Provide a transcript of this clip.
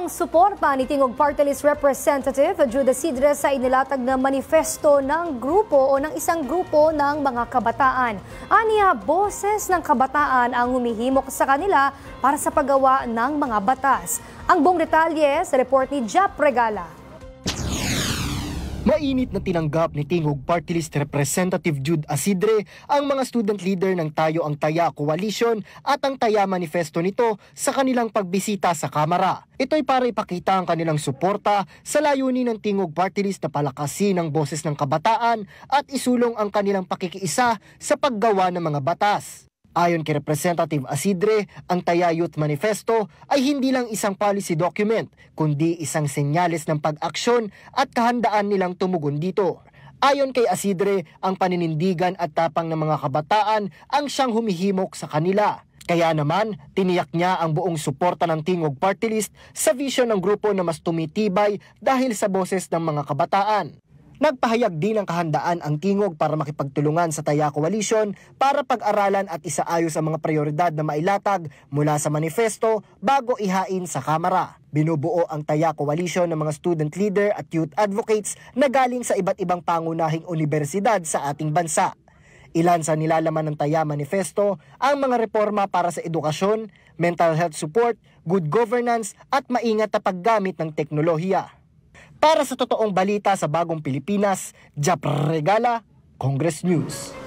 ang suporta ni Tingog Party List Representative Jude Asidre sa inilatag na manifesto ng grupo o ng isang grupo ng mga kabataan. Aniya, boses ng kabataan ang humihimok sa kanila para sa paggawa ng mga batas. Ang buong detalye sa report ni Jap Regala. Mainit na tinanggap ni Tingog Party List Representative Jude Asidre ang mga student leader ng Tayo ang Taya Coalition at ang Taya Manifesto nito sa kanilang pagbisita sa Kamara. Ito'y para ipakita ang kanilang suporta sa layunin ng Tingog Party List na palakasin ang boses ng kabataan at isulong ang kanilang pakikiisa sa paggawa ng mga batas. Ayon kay Representative Asidre, ang Taya Youth Manifesto ay hindi lang isang policy document, kundi isang senyales ng pag-aksyon at kahandaan nilang tumugon dito. Ayon kay Asidre, ang paninindigan at tapang ng mga kabataan ang siyang humihimok sa kanila. Kaya naman, tiniyak niya ang buong suporta ng Tingog Party List sa vision ng grupo na mas tumitibay dahil sa boses ng mga kabataan. Nagpahayag din ng kahandaan ang Tingog para makipagtulungan sa Taya Coalition para pag-aralan at isaayos ang mga prioridad na mailatag mula sa manifesto bago ihain sa Kamara. Binubuo ang Taya Coalition ng mga student leader at youth advocates na galing sa iba't ibang pangunahing universidad sa ating bansa. Ilan sa nilalaman ng Taya Manifesto ang mga reforma para sa edukasyon, mental health support, good governance at maingat na paggamit ng teknolohiya. Para sa totoong balita sa Bagong Pilipinas, Jap Regala, Congress News.